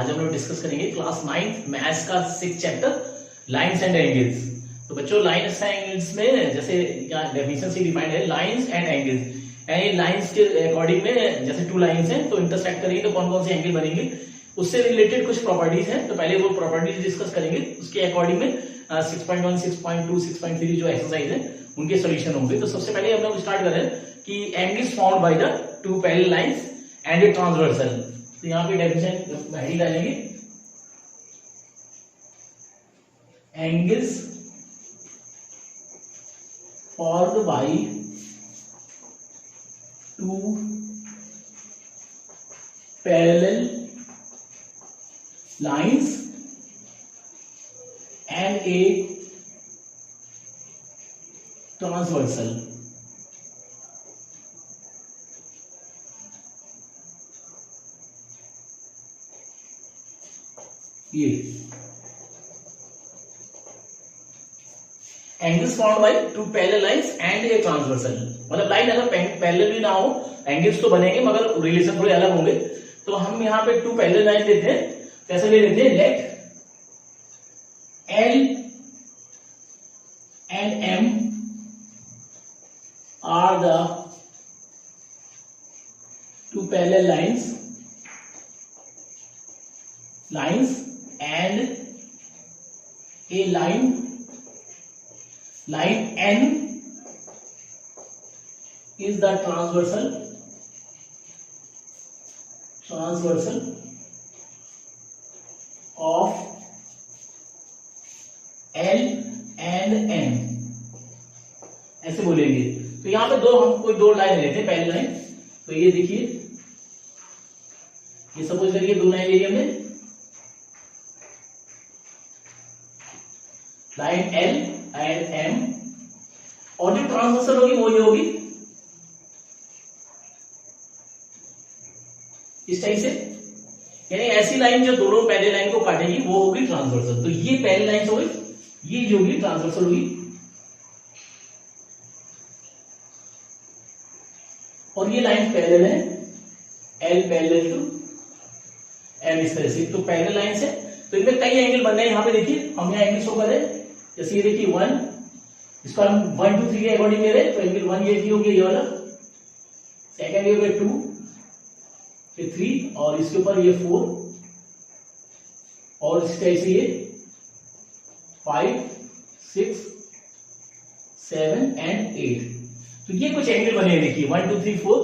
आज हम लोग डिस्कस करेंगे क्लास 9 मैथ्स का 6 चैप्टर लाइंस एंड एंगल्स। तो बच्चों लाइंस एंड एंगल्स में जैसे क्या डेफिनेशन से डिफाइंड है लाइंस एंड एंगल्स, यानी लाइंस के अकॉर्डिंग में जैसे टू लाइंस हैं तो इंटरसेक्ट करेंगे तो कौन कौन से एंगल बनेंगे, उससे रिलेटेड कुछ प्रॉपर्टीज हैं। तो पहले वो प्रॉपर्टीज डिस्कस करेंगे, उसके अकॉर्डिंग में 6.1, 6.2, 6.3 जो एक्सरसाइज है उनके सोल्यूशन होंगे। तो सबसे पहले हम लोग स्टार्ट कर रहे हैं कि angles found by the two parallel lines and a transversal. तो यहाँ पे डेफिनेशन हेडिंग डालेंगे angles formed by two parallel lines and a transversal. ये angles found by two parallel lines and a transversal, मतलब लाइन अगर parallel भी ना हो एंगल्स तो बनेंगे मगर रिलेशन थोड़े अलग होंगे। तो हम यहां पे टू पैरेलल लाइन लेते हैं, कैसे ले लेते हैं, let L and M are the two parallel lines and a line N is the transversal of L and M, ऐसे बोलेंगे। तो यहां पे हम कोई दो लाइन लेते हैं, पहली लाइन तो ये देखिए, ये सपोज करिए दो लाइन ले ली हमने, लाइन L एंड M, और जो ट्रांसवर्सल होगी वो ये होगी इस टाइप से, यानी ऐसी लाइन जो दोनों पहले लाइन को काटेगी वो होगी ट्रांसवर्सल। तो ये पहली लाइन हो गई, ये जो होगी ट्रांसवर्सल होगी, और ये लाइन पैरेलल है, L पैरेलल टू M इस तरह से। तो पैरेलल लाइन से तो इनमें कई एंगल बन रहे हैं। यहाँ पे देखिए हम यहाँ एंगल शो कर रहे हैं, जैसे ये देखिए 1, इसको हम 1 2 3 के अकॉर्डिंग ले रहे हैं। तो एंगल 1 ये हो गया, ये वाला, सेकंड ये हो गया 2, फिर 3, और इसके ऊपर ये 4, और इस टाइप से ये 5 6 7 एंड 8। तो ये कुछ एंगल बने हैं, देखिए 1 2 3 4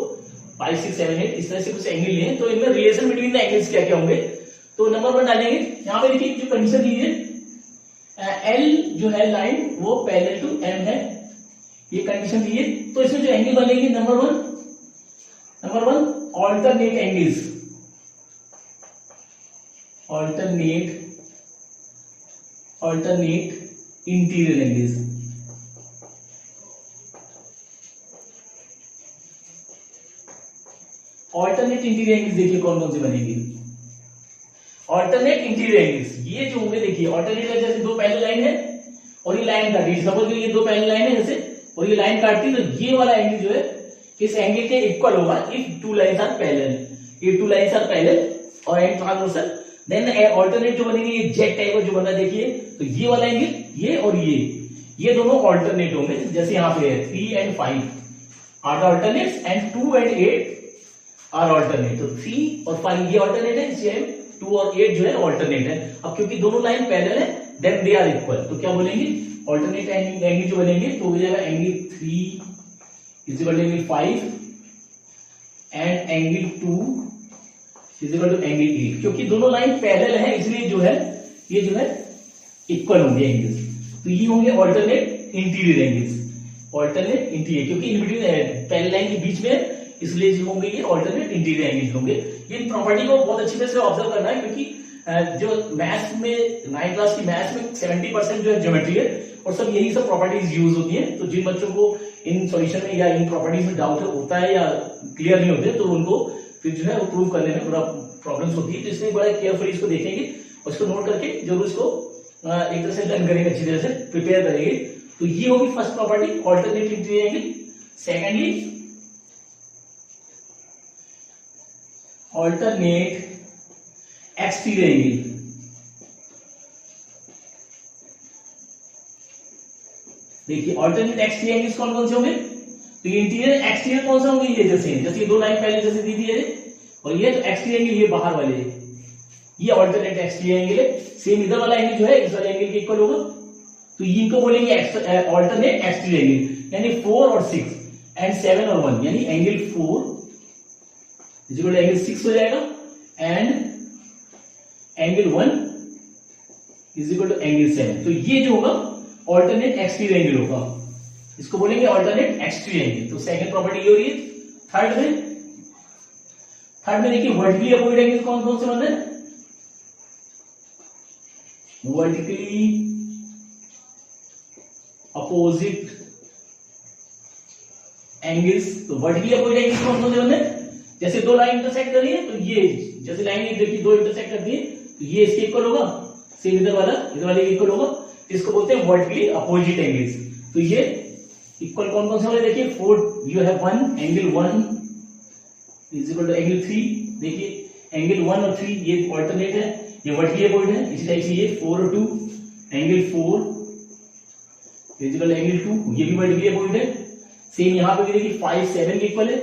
5 6 7 8 इस तरह से कुछ एंगल लिए। तो इनमें रिलेशन बिटवीन द एंगल्स क्या क्या होंगे, तो नंबर 1 डालेंगे। यहाँ पे देखिए जो कंडीशन दी है, L जो है लाइन वो पैरेलल टू M है, ये कंडीशन दी है। तो इसमें जो एंगल बनेंगे, number one alternate angles, alternate interior angles. Alternate interior angles देखिए कौन कौन से बनेंगे, ऑल्टरनेट इंटीरियर एंगल्स ये जो होंगे, देखिए ऑल्टरनेट है, जैसे दो पैरेलल लाइन है और ये लाइन काटी, सपोज ये दो पैरेलल लाइन है जैसे, और ये लाइन काटती, तो ये वाला एंगल जो है इस एंगल के इक्वल होगा if two lines are parallel, if two lines are parallel और एंड ट्रांसवर्सल। देन ऑल्टरनेट जो बनेंगे, ये जेड टाइप का जो बन रहा है देखिए, तो ये वाला एंगल ये और ये दोनों ऑल्टरनेट होंगे। जैसे यहाँ पे है 3 and 5 are the alternates and 2 and 8 are alternate. तो 3 और 5 ये ऑल्टरनेट है, इसलिए 2 और 8 जो है ऑल्टरनेट है। अब क्योंकि दोनों लाइन पैरेलल है देन दे आर इक्वल, तो क्या बोलेंगे, ऑल्टरनेट एंगल जो बनेंगे तो हो जाएगा angle 3 is equal to angle 5 and angle 2 is equal to angle 8। क्योंकि दोनों लाइन पैरेलल है इसलिए जो है ये जो है इक्वल होंगे एंगल्स। तो ये होंगे alternate interior angles, alternate interior, क्योंकि इन बिटवीन पैरेलल लाइन के बीच में, इसलिए जो होंगे ये ऑल्टरनेट इंटीरियर एंगल्स होंगे। इन प्रॉपर्टी को बहुत अच्छी तरह से ऑब्जर्व करना है, क्योंकि जो मैथ्स में 9th क्लास की मैथ्स में 70% जो है ज्योमेट्री है और सब यही सब प्रॉपर्टीज यूज होती हैं। तो जिन बच्चों को इन सॉल्यूशन में या इन प्रॉपर्टीज में डाउट होता है या क्लियर नहीं होते, तो उनको फिर जो है वो प्रूव करने में थोड़ा प्रॉब्लम्स होती है। तो इसलिए बड़ा केयरफुली इसको देखेंगे और इसको नोट करके जरूर इसको एक तरह से लर्न करेंगे, अच्छी तरह से प्रिपेयर करेंगे। तो ये होगी first property alternate interior angle. Secondly exterior angle. देखिए ऑल्टरनेट एक्सटीरियर एंगल्स कौन कौन से होंगे? तो ये इंटीरियर एक्सटीरियर कौन से होंगे? ये जैसे ये दो लाइन पहले जैसे दी थी ये, और ये तो एक्सटीरियर एंगल ये बाहर वाले, ये ऑल्टरनेट एक्सटीरियर एंगल है। सेम इधर वाला एंगल जो है इस वाले एंगल के इक्वल होगा, तो इनको बोलेंगे ऑल्टरनेट एक्सटीरियर एंगल। यानी 4 और 6 एंड 7 और 1, यानी angle 4 is equal to angle 6 हो जाएगा, and angle 1 is equal to angle 7। तो ये जो होगा ऑल्टरनेट एक्सटीरियर एंगल होगा, इसको बोलेंगे ऑल्टरनेट एक्सटीरियर एंगल। तो सेकंड प्रॉपर्टी ये हो रही है। थर्ड में देखिए वर्टिकली अपोजिट एंगल कौन कौन से बनते हैं? वर्टिकली अपोजिट एंगल्स, तो वर्टिकली अपोजिट एंगल्स कौन कौन से बनते हैं? जैसे दो लाइन इंटरसेक्ट कर रही है, तो ये जैसे लाइन देखिए दो इंटरसेक्ट करती है, तो ये इसके इक्वल होगा, सेम इधर वाले के इक्वल होगा, इसको बोलते हैं वर्टिकली अपोजिट एंगल्स। तो ये इक्वल कौन कौन से होंगे? देखिए 4 you have 1 angle 1 is equal to angle 3। देखिए एंगल 1 और 3 ये ऑल्टरनेट है, ये वर्टिकली अपोजिट है। इसी टाइप से ये 4 और 2 angle 4 is equal to angle 2, ये भी वर्टिकली अपोजिट है। सेम यहां पे भी देखिए 5 7 के इक्वल है,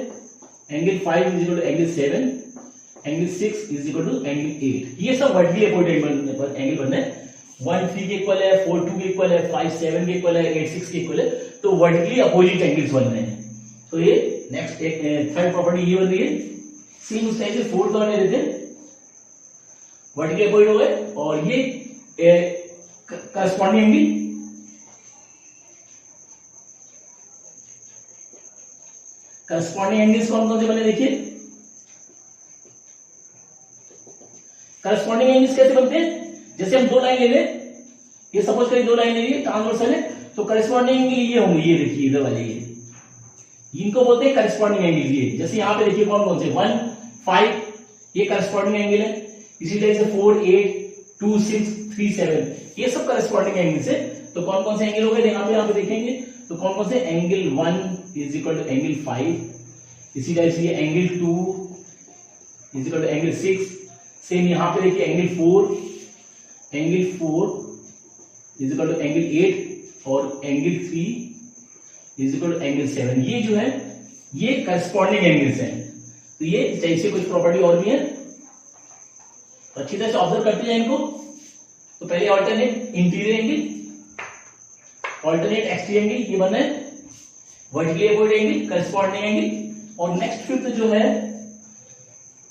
angle 5 is equal to angle 7, angle 6 is equal to angle 8। ये सब वर्टिकली अपोजिट एंगल बनने हैं। 1 3 के इक्वल है, 4 2 के इक्वल है, 5 7 के इक्वल है, 8 6 के इक्वल है, तो वर्टिकली अपोजिट एंगल्स बन रहे हैं। तो ये नेक्स्ट थर्ड प्रॉपर्टी ये बन रही है। सेम उस टाइप से फोर्थ वाले लेते हैं, वर्टिकली अपोजिट हो गए, और ये करस्पॉन्डिंग एंगल, करस्पॉन्डिंग एंगल्स कौन कौन से बने? देखिए करस्पॉन्डिंग एंगल्स कैसे बनते हैं? जैसे हम दो लाइन ले लें, ये सपोज करिए दो लाइन ले ली ट्रांसवर्सल है, तो करस्पॉन्डिंग एंगल ये होंगे, ये देखिए इधर वाले ये, इनको बोलते हैं करस्पॉन्डिंग एंगल। ये जैसे यहाँ पे देखिए कौन कौन से 1 5 ये करस्पॉन्डिंग एंगल है, इसी तरह से 4 8 2 6 3 7 ये सब करस्पॉन्डिंग एंगल्स है। तो कौन कौन से एंगल हो गए यहाँ पे देखेंगे, तो कौन कौन से? Angle 1 is equal to angle 5, इसी तरह से ये angle 2 is equal to angle 6। Same यहाँ पे देखिए angle 4 is equal to angle 8, और angle 3 is equal to angle 7। ये जो है ये करस्पॉन्डिंग एंगल्स हैं। तो ये जैसे कुछ प्रॉपर्टी और भी है, तो अच्छी तरह से ऑब्जर्व करते जाए इनको। तो पहले alternate interior angle, alternate exterior angle ये बना है, vertically opposite angle, corresponding angle, और नेक्स्ट फिफ्थ जो है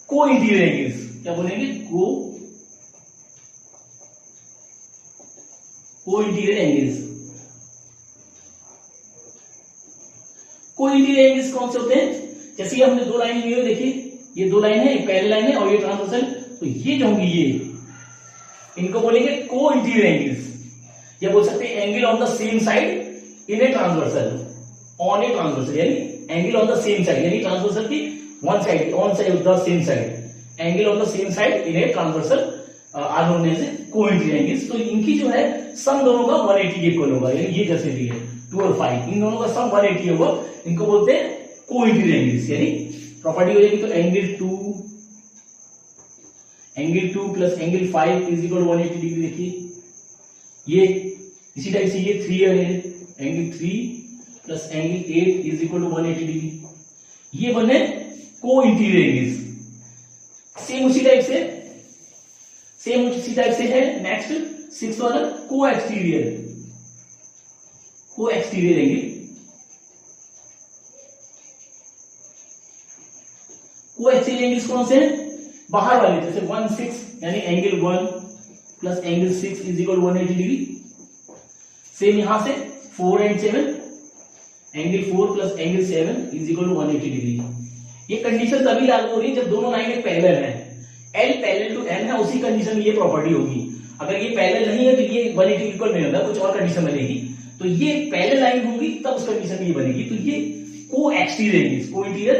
को इंटीरियर एंगल्स, क्या बोलेंगे? को इंटीरियर एंगल्स। को इंटीरियर एंगल्स कौन से होते हैं? जैसे ये हमने दो लाइन ली हुई, देखिए ये दो लाइन है, एक पैरेलल लाइन है और ये ट्रांसवर्सल, तो ये जो होंगी ये इनको बोलेंगे को इंटीरियर एंगल्स, या बोल सकते हैं angle on the same side in a transversal, on a transversal, यानी angle on the same side, यानी ट्रांसवर्सल की one side, on side the same side, angle on the same side in a transversal are known as co interior angles. तो इनकी जो है सम दोनों का 180 के इक्वल होगा, यानी ये जैसे भी है 2 और 5 इन दोनों का सम 180 होगा, इनको बोलते हैं को इंटीरियर एंगल्स। यानी प्रॉपर्टी हो जाएगी तो angle 2 plus angle 5 is equal 180 degree. देखिए ये इसी टाइप से ये 3 है, angle 3 plus angle 8 is equal to 180 degree, ये बने को इंटीरियर एंगल्स। सेम उसी टाइप से है नेक्स्ट 6 वाला को एक्सटीरियर एंगल। को एक्सटीरियर एंगल्स कौन से हैं? बाहर वाले, जैसे 1 6 यानी angle 1 plus angle 6 is equal 180 degree. Same यहां से 4 and 7 angle 4 plus angle 7 is equal to 180 degree. ये कंडीशन तभी लागू हो रही है जब दोनों लाइनें पैरेलल हैं, L पैरेलल टू N है, उसी कंडीशन में ये प्रॉपर्टी होगी। अगर ये पैरेलल नहीं है तो ये 180 इक्वल नहीं होगा, कुछ और कंडीशन बनेगी। तो ये पैरेलल लाइन होगी तब उस कंडीशन में ये बनेगी। तो ये को एक्सटीरियर एंगल्स, को इंटीरियर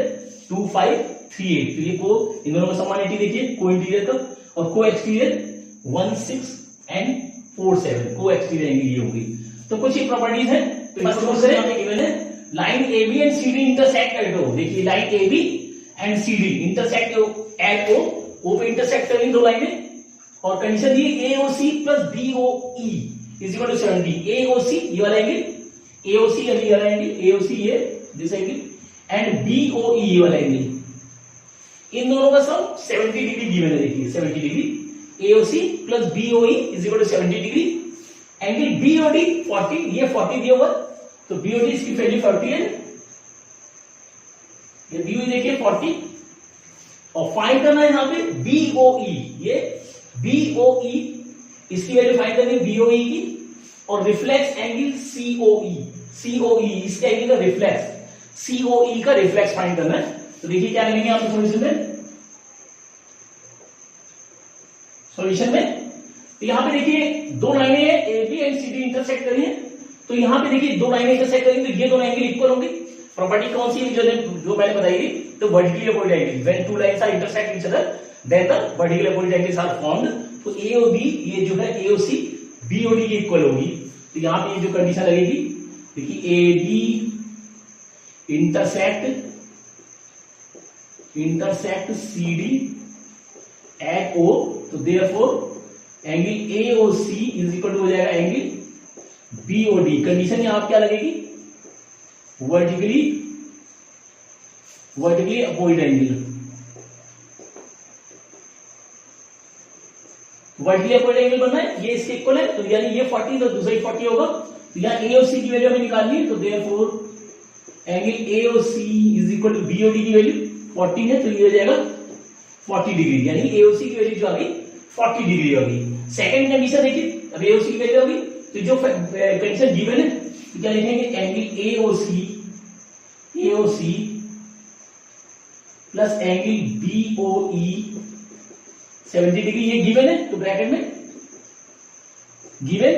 2 5 3 8, तो ये को इन दोनों का सम 180 देखिए को इंटीरियर का, और को एक्सटीरियर 1 6 एंड 4 7 को एक्सटीरियर एंगल ये होगी। तो कुछ ही प्रॉपर्टीज हैं। तो फर्स्ट यहाँ पे गिवन है line AB and CD intersect at O। देखिए line AB and CD intersect at O, O पे इंटरसेक्ट करेंगी दो लाइनें, और कंडीशन दी AOC plus BOE is equal to 70। AOC ये वाला एंगल, AOC ये वाला एंगल, AOC ये दिस एंगल एंड BOE ये वाला एंगल, इन दोनों का सम 70 डिग्री गिवन है। देखिए 70 degree, AOC plus BOE is equal to 70 degree, angle BOD 40, ये 40 दिया हुआ, तो BOD इसकी वैल्यू 40 है, ये BOE देखिए 40, और फाइंड करना है यहाँ पे BOE, ये BOE इसकी वैल्यू फाइंड करनी है BOE की, और रिफ्लेक्स एंगल COE इसके एंगल का रिफ्लेक्स, COE का रिफ्लेक्स फाइंड करना है। तो देखिए क्या करेंगे आप सॉल्यूशन में, तो यहां पे देखिए दो लाइनें हैं AB एंड CD इंटरसेक्ट करी है, तो यहां पे देखिए दो लाइनें इंटरसेक्ट करेंगे तो ये दोनों एंगल इक्वल होंगे। प्रॉपर्टी कौन सी है जो मैंने बताई थी, तो vertically opposite angle, when two lines are intersect each other then the vertically opposite angles are formed. तो AOB ये जो है AOC BOD की इक्वल होगी। तो यहां पे ये जो कंडीशन लगेगी, देखिए AB intersect CD at O, तो therefore angle AOC is equal to हो जाएगा एंगल BOD। कंडीशन यहां क्या लगेगी, vertically opposite angle, vertically opposite angle बनना है, ये इसके इक्वल है, तो यानी ये 40 तो दूसरा 40 होगा, तो यहाँ AOC की वैल्यू हमें निकालनी है, तो therefore angle AOC is equal to BOD की वैल्यू 40 है, तो ये हो जाएगा 40 डिग्री, यानी AOC की वैल्यू जो आ गई 40 डिग्री होगी। सेकंड कंडीशन देखिए, अब AOC की वैल्यू होगी, तो जो कंडीशन गिवन है तो क्या लिखेंगे, angle AOC plus angle BOE 70 degree, ये गिवन है, तो ब्रैकेट में गिवन।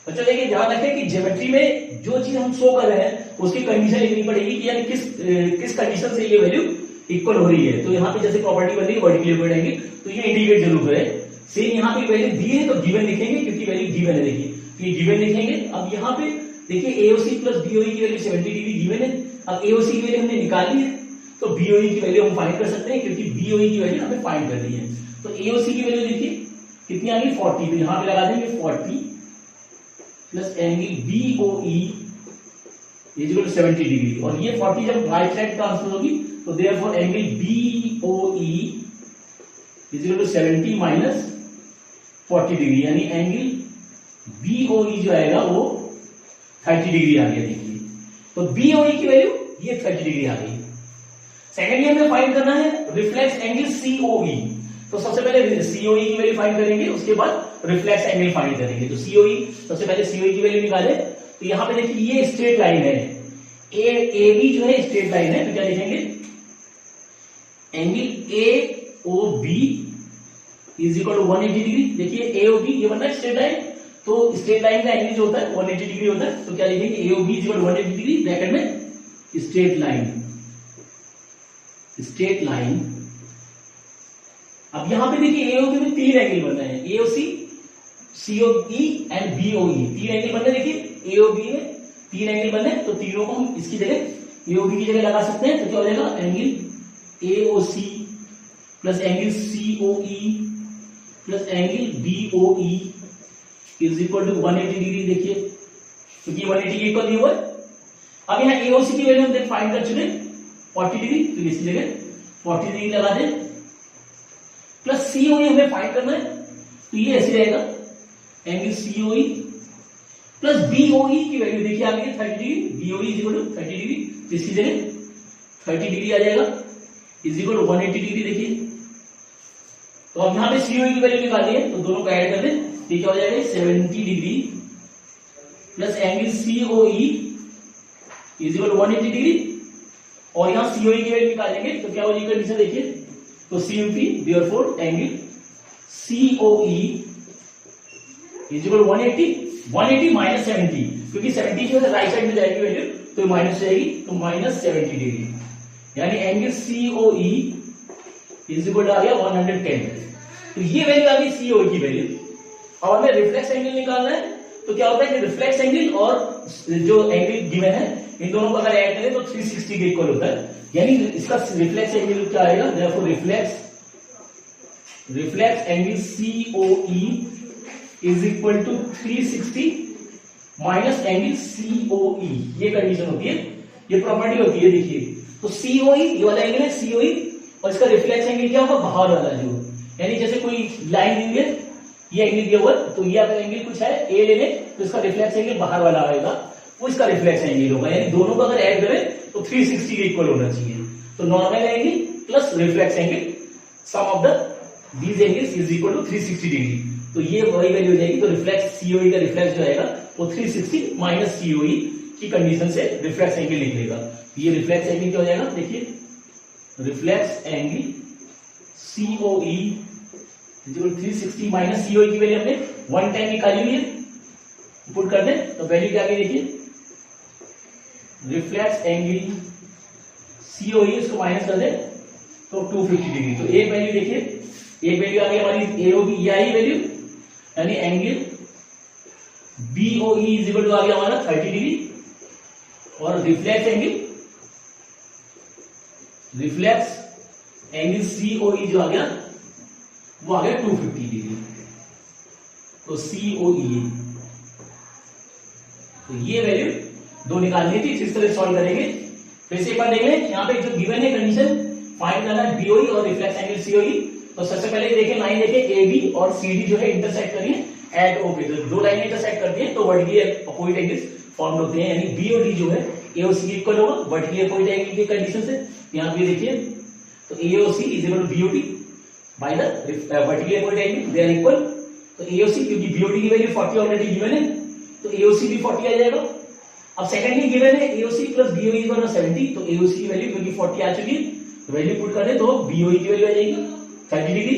बच्चों देखिए ध्यान रखें कि ज्योमेट्री में जो चीज हम शो कर रहे हैं उसकी कंडीशन लिखनी पड़ेगी कि यानी किस कंडीशन से ये वैल्यू इक्वल हो रही है। तो यहाँ पे जैसे प्रॉपर्टी बन रही है वर्टिकली अपोजिट एंगल, तो ये इंडिकेट जरूर करें। सेम यहाँ पे वैल्यू दी है तो गिवन लिखेंगे, क्योंकि वैल्यू गिवन है, देखिए तो ये गिवन लिखेंगे। अब यहाँ पे देखिए AOC प्लस BOE की वैल्यू 70 डिग्री गिवन है। अब AOC की वैल्यू हमने निकाली है, तो BOE की वैल्यू हम फाइंड कर सकते हैं, क्योंकि BOE की वैल्यू हमें फाइंड करनी है। तो AOC की वैल्यू देखिए कितनी आ गई 40, तो यहाँ पे लगा देंगे 40 plus angle BOE is equal to 70 degree, और ये 40 जब राइट साइड ट्रांसफर होगी तो therefore angle BOE is equal to 70 minus 40 degree, यानी एंगल BOE जो आएगा वो 30 डिग्री आ गया। देखिए तो BOE की वैल्यू ये 30 डिग्री आ गई। सेकेंडली हमें फाइंड करना है रिफ्लेक्स एंगल COE, तो सबसे पहले COE की वैल्यू फाइंड करेंगे, उसके बाद रिफ्लेक्स एंगल फाइंड करेंगे। तो COE सबसे पहले COE की वैल्यू निकाले, तो यहां पे देखिए ये स्ट्रेट लाइन है, AB जो है स्ट्रेट लाइन है, तो क्या लिखेंगे angle AOB is equal to 180 degree. देखिए AOB ये बनना है स्ट्रेट लाइन, तो स्ट्रेट लाइन का एंगल जो होता है 180 डिग्री होता है, तो क्या लिखेंगे AOB is equal to 180 degree, bracket में स्ट्रेट लाइन। अब यहां पे देखिए AOB में तीन एंगल बन रहे हैं, AOC COE एंड BOE, तीन एंगल बन रहे हैं। देखिए AOB में तीन एंगल बन रहे हैं, तो तीनों को हम इसकी जगह AOB की जगह लगा सकते हैं, तो क्या हो जाएगा angle AOC plus angle COE plus angle BOE is equal to 180 degree. देखिए क्योंकि 180 के इक्वल नहीं हुआ। अब यहाँ AOC की वैल्यू हम फाइंड कर चुके 40 डिग्री, तो इसकी जगह 40 डिग्री लगा दें, प्लस COE हमें फाइंड करना है, तो ये ऐसे रहेगा एंगल COE प्लस BOE की वैल्यू देखिए आ गई 30 degree, BOE is equal to 30 degree, तो इसकी जगह 30 डिग्री आ जाएगा इज इक्वल टू 180 डिग्री। देखिए तो अब यहां पे COE की वैल्यू निकालनी है, तो दोनों को ऐड कर दें, तो क्या हो जाएगा 70 degree plus angle COE is equal to 180 degree, और यहां COE की वैल्यू निकालेंगे, तो क्या होगी कंडीशन देखिए, तो COP therefore angle COE is equal to 180 minus 70, क्योंकि 70 जो है राइट साइड में जाएगी वैल्यू, तो माइनस जाएगी, तो माइनस 70 डिग्री, यानी angle COE is equal to आ गया 110। तो ये वैल्यू आ गई COE की वैल्यू। अब हमें रिफ्लेक्स एंगल निकालना है, तो क्या होता है कि रिफ्लेक्स एंगल और जो एंगल गिवन है इन दोनों को अगर ऐड करें तो 360 के इक्वल होता है, यानी इसका रिफ्लेक्स एंगल क्या आएगा, therefore reflex reflex angle COE is equal to 360 minus angle COE, ये कंडीशन होती है, ये प्रॉपर्टी होती है। देखिए तो COE ये वाला एंगल है COE, और इसका रिफ्लेक्स एंगल क्या होगा, बाहर वाला जो, यानी जैसे कोई लाइन दी हुई है, ये एंगल दिया हुआ, तो ये अगर एंगल कुछ है ए ले लें तो इसका रिफ्लेक्स एंगल बाहर वाला आएगा, वो इसका रिफ्लेक्स एंगल होगा, यानी दोनों को अगर ऐड करें तो 360 के इक्वल होना चाहिए। तो normal angle plus reflex angle, sum of the these angles is equal to 360 degree. तो ये वही वैल्यू हो जाएगी। तो रिफ्लेक्स COE का रिफ्लेक्स जो आएगा वो 360 माइनस COE की कंडीशन से रिफ्लेक्स एंगल निकलेगा। ये रिफ्लेक्स एंगल क्या हो जाएगा, देखिए reflex angle COE 360 minus COE की वैल्यू हमने 110 निकाली हुई है, पुट कर दें तो वैल्यू क्या आ गई, देखिए रिफ्लेक्स एंगल COE इसको माइनस कर दें तो 250 डिग्री। तो एक वैल्यू देखिए, एक वैल्यू आ गई हमारी AOB, ये आई वैल्यू, यानी angle BOE is equal to आ गया हमारा 30 डिग्री, और रिफ्लेक्स एंगल COE जो आ गया वो आ गया 250 डिग्री। तो COE, तो ये वैल्यू दो निकालनी थी, इस तरह सॉल्व करेंगे। फिर से एक बार देख लें, यहाँ पे जो गिवन है कंडीशन फाइंड करना है BOE और रिफ्लेक्स एंगल COE। तो सबसे पहले देखें, लाइन देखें AB और CD जो है इंटरसेक्ट करिए एट OP, तो दो लाइन इंटरसेक्ट करती है तो वर्टिकली अपोजिट एंगल्स फॉर्म होते हैं, यानी BOD जो है AOC के इक्वल होगा वर्टिकली अपोजिट एंगल की कंडीशन से। यहाँ पे देखिए तो AOC is equal to BOD by the vertically opposite angle, they are equal. तो AOC क्योंकि BOD की वैल्यू 40 ऑलरेडी गिवन है तो AOC भी 40 आ जाएगा। अब सेकंडली गिवन है AOC plus BOE is equal to 70, तो AOC की वैल्यू क्योंकि 40 आ चुकी है तो वैल्यू पुट कर दे तो BOE की वैल्यू आ जाएगी 30 डिग्री।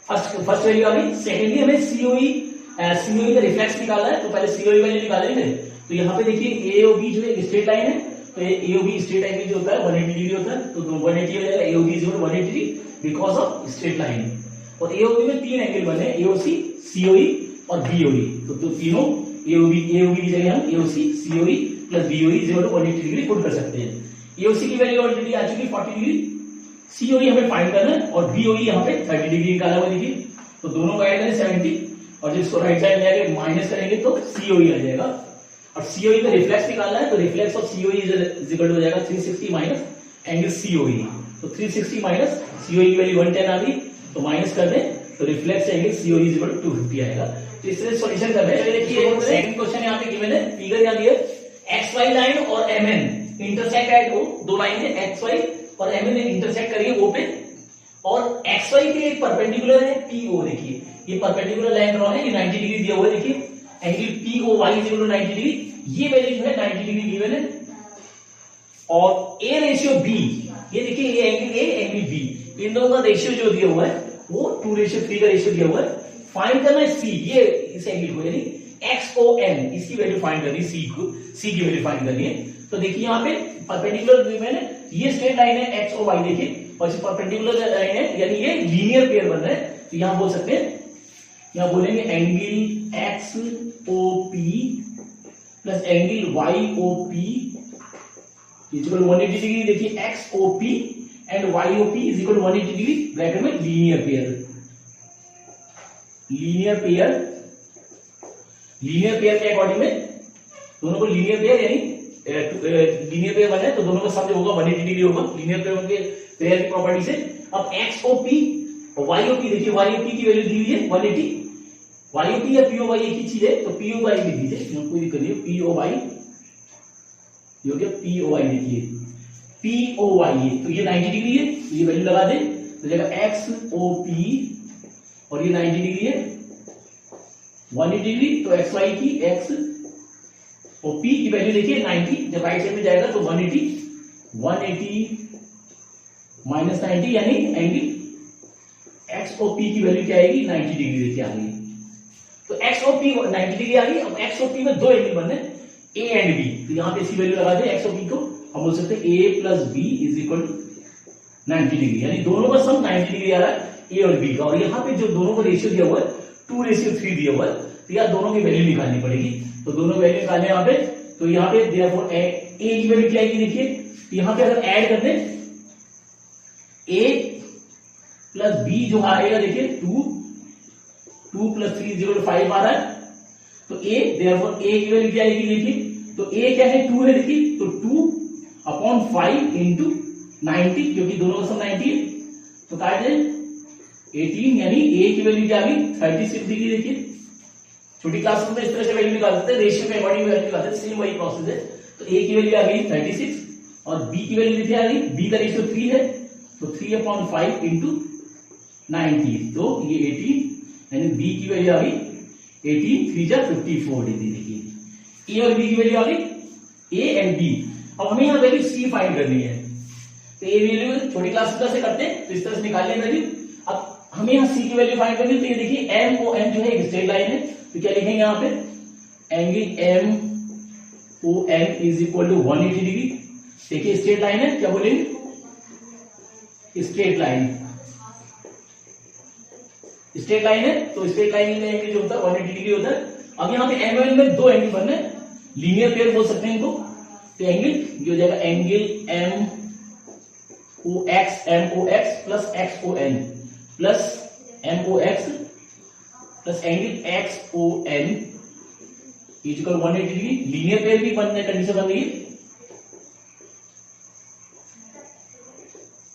फर्स्ट वैल्यू आ गई। सेकंडली हमें COE का रिफ्लेक्स निकालना है, तो पहले COE वैल्यू निकालेंगे। तो यहाँ पे देखिए AOB जो है स्ट्रेट लाइन है, तो AOB स्ट्रेट एंगल जो होता है 180 डिग्री होता है, तो 180 हो जाएगा, AOB is equal to 180 degree because of straight line. और AOB में तीन एंगल बने, AOC, COE और BOE, तो तीनों AOB की जगह हम AOC, COE plus BOE is equal to 180 degree put कर सकते हैं। AOC की वैल्यू ऑलरेडी आ चुकी 40 डिग्री, COE हमें फाइंड करना है, और BOE यहाँ पे 30 डिग्री निकाला हुआ देखिए। तो दोनों को ऐड करें 70, और जब इसको राइट साइड में माइनस करेंगे तो COE आ जाएगा। और COE का रिफ्लेक्स निकालना है, तो reflex of COE is equal to हो जाएगा 360 माइनस एंगल COE। तो 360 माइनस COE की वैल्यू 110 आ गई, तो माइनस कर दें तो reflex angle COE is equal to 250 आएगा। तो इस तरह सॉल्यूशन कर रहे हैं। देखिए सेकंड क्वेश्चन यहाँ पे गिवन है, फिगर यहाँ दिया XY लाइन और MN इंटरसेक्ट एट O, दो लाइन है XY और MN इंटरसेक्ट करिए O पे, और XY पे एक परपेंडिकुलर है PO। देखिए ये परपेंडिकुलर लाइन ड्रॉ है, ये 90 डिग्री दिया हुआ है, देखिए angle POY is equal to 90 degree, ये वैल्यू जो है 90 डिग्री गिवन है। और A रेशियो B, ये देखिए ये एंगल A एंगल B, इन दोनों का रेशियो जो दिया हुआ है वो 2:3 का रेशियो दिया हुआ है। फाइंड करना है C, ये इस एंगल को, यानी XON, इसकी वैल्यू फाइंड करनी है, C की वैल्यू फाइंड करनी है। तो देखिए यहाँ पे परपेंडिकुलर गिवन है, ये स्ट्रेट लाइन है XOY देखिए, और इस परपेंडिकुलर लाइन है, यानी ये लीनियर पेयर बन रहा है। तो यहां बोल सकते हैं, यहां बोलेंगे angle XOP plus angle YOP is equal 180 degree. देखिए XOP and YOP is equal 180 degree, bracket में लीनियर पेयर। लीनियर पेयर के अकॉर्डिंग में दोनों को लीनियर पेयर, यानी लीनियर पेयर बना है तो दोनों का सम जो होगा 180 डिग्री होगा लीनियर पेयर के पेयर की प्रॉपर्टी से। अब XOP और YOP, देखिए YOP की वैल्यू दी हुई है 180, YOP या POY एक ही चीज है, तो POY लिख दीजिए, कोई दिक्कत नहीं। POY ये हो गया, POY देखिए POY, तो ये 90 डिग्री है, तो ये वैल्यू लगा दें तो जगह XOP और ये 90 डिग्री है 180 डिग्री, तो XY की X और P की वैल्यू देखिए 90, जब राइट साइड में जाएगा तो 180 माइनस 90, यानी एंगल XOP की वैल्यू क्या आएगी 90 डिग्री देखिए आ गई। तो XOP 90 डिग्री आ गई। अब XOP में दो एंगल बने A एंड B, तो यहां पे इसकी वैल्यू लगा दें XOP को, हम बोल सकते हैं A plus B is equal to 90 degree, यानी दोनों का सम 90 डिग्री आ रहा है A और B का। और यहाँ पे जो दोनों का रेशियो दिया हुआ है 2:3 दिया हुआ है, तो यहाँ दोनों की वैल्यू निकालनी पड़ेगी। तो दोनों वैल्यू निकालने यहाँ पे, तो यहाँ पे देयरफॉर A की वैल्यू क्या आएगी देखिए, यहाँ पे अगर ऐड कर दें A प्लस बी जो आएगा देखिए 2 प्लस 3 इक्वल 5 आ रहा है। तो ए देयरफॉर ए की वैल्यू क्या आएगी देखिए, तो ए क्या है 2 है देखिए, तो 2/5 इंटू 90 क्योंकि दोनों का सम 90 है, तो काट दे 18 यानी ए की वैल्यू क्या आ गई 36 डिग्री। देखिए छोटी क्लास में इस तरह से वैल्यू निकाल सकते हैं, रेशियो के अकॉर्डिंग वैल्यू निकालते हैं, सेम वही प्रोसेस है। तो ए की वैल्यू आ गई 36 और बी की वैल्यू कितनी आ गई, बी का रेशियो 3 है तो 3/5 इंटू 90, तो ये 18 यानी बी की वैल्यू आ गई 18 3 जा 54 डिग्री। देखिए ए और बी की वैल्यू आ गई, ए एंड बी। अब हमें यहाँ वैल्यू सी फाइंड करनी है, तो ए वैल्यू छोटी क्लास से करते हैं तो इस तरह से निकाल लें वैल्यू। अब हमें यहाँ सी की वैल्यू फाइंड करनी है, तो ये देखिए एम ओ एन जो है एक स्ट्रेट लाइन है, तो क्या लिखेंगे यहाँ पे angle M O N is equal to 180 degree. देखिए स्ट्रेट लाइन है, क्या बोलेंगे स्ट्रेट लाइन, स्ट्रेट लाइन है तो स्ट्रेट लाइन में एंगल जो होता है 180 डिग्री होता है। अब यहाँ पे एम ओ एन में दो एंगल बनने, लीनियर पेयर बोल सकते हैं इनको, तो एंगल ये हो जाएगा angle M O X plus X O N plus M O X plus angle X O N equal 180 degree. Linear pair भी बनने कंडीशन बन गई,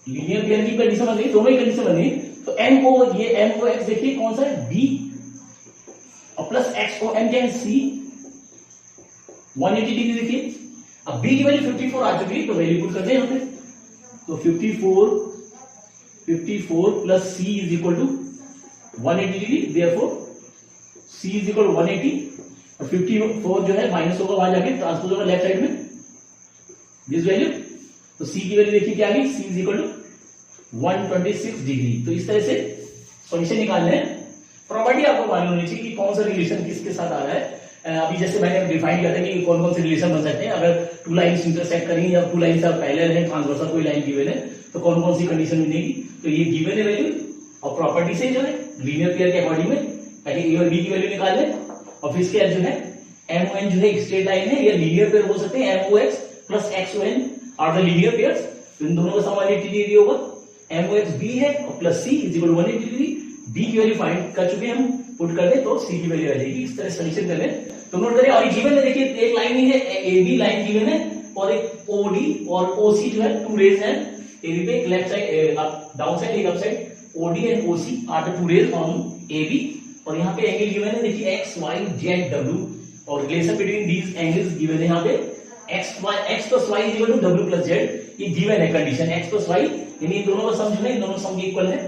लीनियर पेयर की कंडीशन बन गई, दोनों ही कंडीशन बन गई। तो एम ओ ये एम ओ एक्स देखिए कौन सा है बी और प्लस एक्स ओ एन क्या है सी 180 डिग्री। देखिए अब बी की वैल्यू 54 आ चुकी है तो वैल्यू पुट करते हैं यहाँ पे, तो 54 plus C is equal to 180 degree, therefore C is equal 180 और 54 जो है माइनस होगा वहां जाके ट्रांसपोज होगा लेफ्ट साइड में दिस वैल्यू, तो सी की वैल्यू देखिए क्या आ गई सी इज इक्वल टू 126 डिग्री। तो इस तरह से सॉल्यूशन निकालना है। प्रॉपर्टी आपको मालूम होनी चाहिए कि कौन सा रिलेशन किसके साथ आ रहा है। अभी जैसे मैंने डिफाइन किया था कि कौन कौन से रिलेशन बन सकते हैं, अगर टू लाइंस इंटरसेक्ट करेंगे या टू लाइंस पैरेलल है, ट्रांसवर्सल कोई लाइन गिवन है तो कौन कौन सी कंडीशन बनेगी, तो ये गिवन है वैल्यू और प्रॉपर्टी से जो है लीनियर पेयर के अकॉर्डिंग में पहले ए और बी की वैल्यू निकाल ले और फिर इसके बाद जो है एम ओ एन जो है एक स्ट्रेट लाइन है या लीनियर पेयर बोल सकते हैं, M O X plus X O N are the linear pairs, तो इन दोनों का सम 180 डिग्री होगा। एम ओ एक्स बी है और plus C is equal 180 degree. B की वैल्यू फाइंड कर चुके हैं हम, पुट कर दे तो सी की वैल्यू आ जाएगी। इस तरह सॉल्यूशन कर ले तो नोट करें। और गिवन है देखिए एक लाइन ही है ए बी लाइन गिवन है और एक ओ डी और ओ सी जो है टू रेज है ए बी पे, एक लेफ्ट साइड डाउन साइड एक up side, O D and O C are the two rays on A B. और यहाँ पे एंगल गिवन है देखिए एक्स वाई जेड डब्ल्यू और relation between these angles given है यहाँ पे X plus Y is equal to W plus Z, ये गिवन है कंडीशन एक्स प्लस वाई, यानी इन दोनों का सम जो है इन दोनों सम के इक्वल है।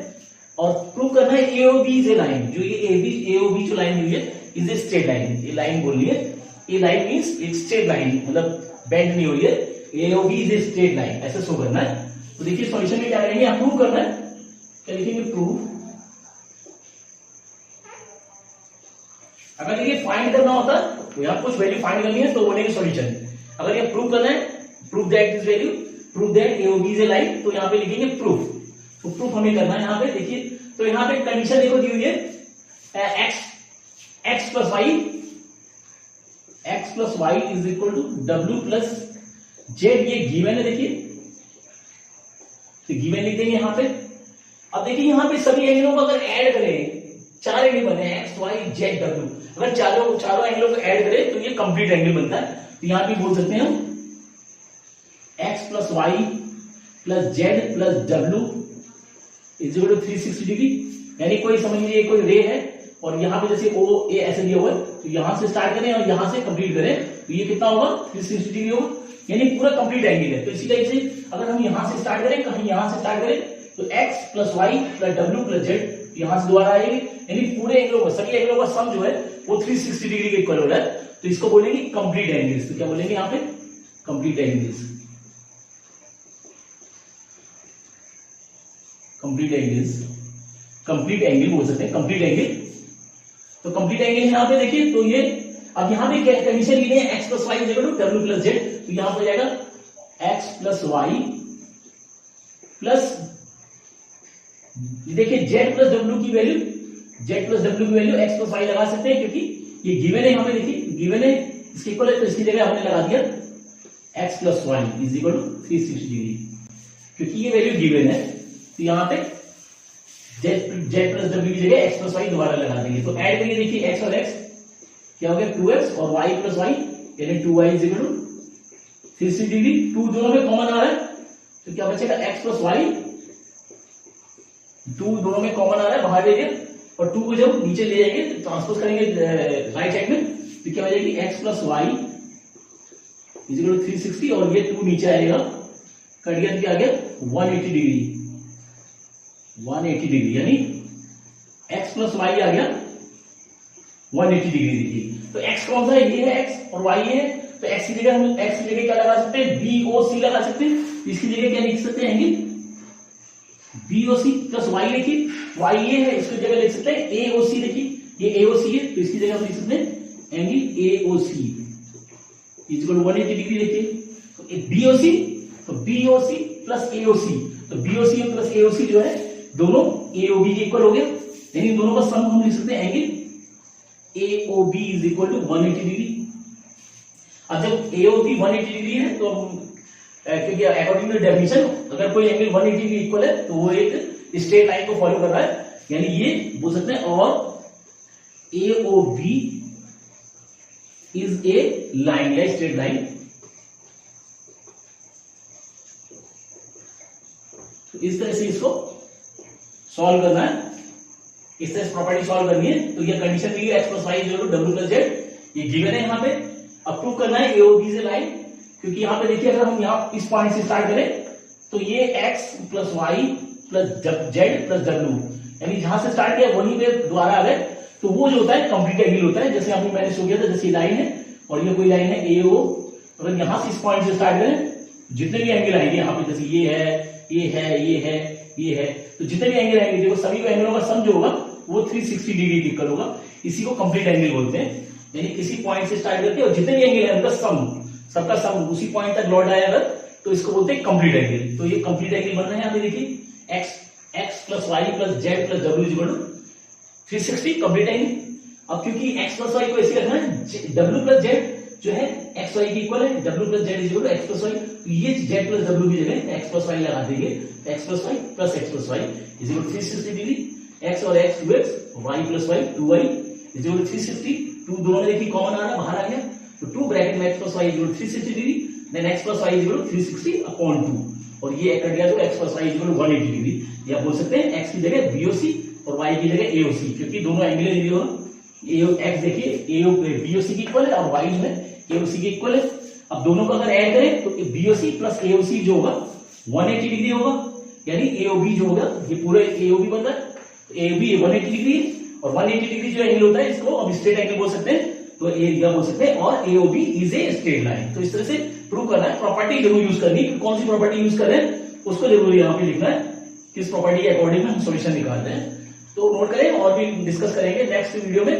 और प्रूव करना है एओबी इज ए लाइन, जो ये एओबी जो लाइन हुई है इज ए स्ट्रेट लाइन, ये लाइन बोलनी है, ये लाइन मींस एक स्ट्रेट लाइन, मतलब बेंड नहीं हो रही है, AOB is a straight line, ऐसे शो करना है। तो देखिए सॉल्यूशन में क्या करेंगे, आप प्रूव करना है, क्या लिखेंगे प्रूव। अगर देखिए फाइंड करना होता तो यहाँ कुछ वैल्यू फाइंड करनी है तो बोलेंगे सॉल्यूशन। अगर ये प्रूव करना है, prove that this value, prove that AOB is a line, तो यहाँ पे लिखेंगे प्रूफ। तो प्रूफ हमें करना है यहाँ पे देखिए, तो यहाँ पे कंडीशन देखो दी हुई है X plus Y is equal to W plus Z, ये गिवन है देखिए, तो गिवन लिख देंगे यहाँ पे। अब देखिए यहाँ पे सभी एंगलों को अगर ऐड करें, चार एंगल बने एक्स वाई जेड डब्ल्यू, अगर चारों एंगलों को ऐड करें तो ये कंप्लीट एंगल बनता है। तो यहाँ पे बोल सकते हैं हम X plus Y plus Z plus W is equal to 360 degree. यानी कोई समझ लीजिए कोई रे है और यहाँ पे जैसे ओ ए ऐसे दिया हुआ है, तो यहां से स्टार्ट करें और यहां से कंप्लीट करें तो ये कितना होगा 360 डिग्री होगा, यानी पूरा कंप्लीट एंगल है। तो इसी टाइप से अगर हम यहां से स्टार्ट करें, कहीं यहां से स्टार्ट करें तो X plus Y plus W plus Z यहां से दोबारा आएगी, यानी पूरे एंगलों का सभी एंगलों का सम जो है वो 360 डिग्री के इक्वल हो रहा है। तो इसको बोलेंगे कंप्लीट एंगल्स। तो क्या बोलेंगे यहाँ पे complete angles, complete angles, complete angle बोल सकते हैं कंप्लीट एंगल। तो कंप्लीट एंगल यहाँ पे देखिए, तो ये अब यहाँ पे क्या कंडीशन ली है X plus Y is equal to W plus Z, तो यहाँ पे हो जाएगा एक्स प्लस वाई प्लस देखिए जेड प्लस डब्ल्यू की वैल्यू, जेड प्लस डब्ल्यू की वैल्यू एक्स प्लस वाई लगा सकते हैं क्योंकि ये गिवन है, यहाँ पे देखिए गिवन है इसके इक्वल है, तो इसकी जगह हमने लगा दिया X plus Y is equal to 360 degree, क्योंकि ये वैल्यू गिवन है। तो यहाँ पे जेड प्लस डब्ल्यू की जगह एक्स प्लस वाई दोबारा लगा देंगे। तो ऐड करिए, देखिए एक्स और एक्स क्या हो गया 2x और y प्लस वाई यानी 2y is equal to 360 degree. 2 दोनों में कॉमन आ रहा है तो क्या बचेगा x प्लस वाई, 2 दोनों में कॉमन आ रहा है बाहर ले गया और 2 को जब नीचे ले जाएंगे ट्रांसपोज करेंगे राइट साइड में तो क्या हो जाएगी x plus Y is equal to 360 और ये 2 नीचे आएगा, कट गया क्या आ गया 180 डिग्री, 180 डिग्री यानी x प्लस वाई आ गया 180 डिग्री। देखिए तो x कौन सा है, ये है x और y ये है, तो x की जगह हम x की जगह क्या लगा सकते हैं BOC लगा सकते हैं। इसकी जगह क्या लिख सकते हैं एंगल BOC प्लस y लिखिए, y ये है इसकी जगह लिख सकते हैं AOC। देखिए ये AOC है तो इसकी जगह हम लिख सकते हैं एंगल AOC इक्वल 180 डिग्री। देखिए तो BOC तो BOC प्लस AOC, तो BOC प्लस AOC जो है दोनों AOB के इक्वल हो गए, यानी इन दोनों का सम हम लिख सकते हैं angle AOB is equal to 180 degree. अब जब AOB 180 डिग्री है तो क्योंकि अकॉर्डिंग टू डेफिनेशन अगर कोई एंगल 180 के इक्वल है तो वो एक स्ट्रेट लाइन को फॉलो कर रहा है, यानी ये बोल सकते हैं और AOB इज ए लाइन या स्ट्रेट लाइन। तो इस तरह से इसको सॉल्व करना है, इस तरह से प्रॉपर्टी सॉल्व करनी है। तो ये कंडीशन दी है x plus Y equal to W plus Z, ये गिवन है यहाँ पे। अब प्रूव करना है AOB से लाइन, क्योंकि यहाँ पे देखिए अगर हम यहाँ इस पॉइंट से स्टार्ट करें तो ये x plus Y plus Z plus W यानी जहां से स्टार्ट किया वहीं पे दोबारा आ गए, तो वो जो होता है कंप्लीट एंगल होता है। जैसे अभी मैंने शो किया था, जैसे लाइन है और ये कोई लाइन है AO, अगर यहां से इस पॉइंट से स्टार्ट करें जितने भी एंगल आएंगे यहाँ पे, जैसे ये है ये है ये है ये है, तो जितने भी एंगल आएंगे देखो सभी एंगलों का सम जो होगा वो 360 डिग्री के इक्वल होगा। इसी को कंप्लीट एंगल बोलते हैं, यानी किसी पॉइंट से स्टार्ट करके और जितने भी एंगल है उनका सम, सबका सम उसी पॉइंट तक लौट आया अगर तो इसको बोलते हैं कंप्लीट एंगल। तो ये कंप्लीट एंगल बन रहा है यहाँ पे देखिए x plus Y plus Z plus W equal to 360 complete angle. अब क्योंकि x प्लस वाई को ऐसे रखना है डब्ल्यू प्लस जेड जो है एक्स वाई की इक्वल है, W plus Z equal to X plus Y, तो ये जेड प्लस डब्ल्यू की जगह एक्स प्लस वाई लगा देंगे, x plus Y plus x plus Y is equal to 360 degree, x और x 2x, y plus y 2y is equal to 360, 2 दोनों में देखिए कॉमन आ रहा है बाहर आ गया, तो 2 ब्रैकेट में X plus Y is equal to 360 degree, then X plus Y is equal to 360 upon 2 और ये कट गया तो X plus Y is equal to 180 degree. या बोल सकते हैं एक्स की जगह BOC और वाई की जगह AOC, क्योंकि दोनों एंगल दिए हो, एक्स देखिए BOC की इक्वल है और वाई जो है AOC के इक्वल है। अब दोनों को अगर ऐड करें तो BOC प्लस AOC जो होगा 180 डिग्री होगा, यानी AOB जो होगा ये पूरा AOB बन रहा है, AOB 180 डिग्री और 180 डिग्री जो एंगल होता है इसको अब स्ट्रेट एंगल बोल सकते हैं, तो एरिया बोल सकते हैं और AOB is a straight line. तो इस तरह से प्रूव करना है, प्रॉपर्टी जरूर यूज करनी है, कौन सी प्रॉपर्टी यूज कर रहे हैं उसको जरूर यहाँ पे लिखना है, किस प्रॉपर्टी के अकॉर्डिंग हम सॉल्यूशन निकालते हैं। तो नोट करें और भी डिस्कस करेंगे नेक्स्ट वीडियो में।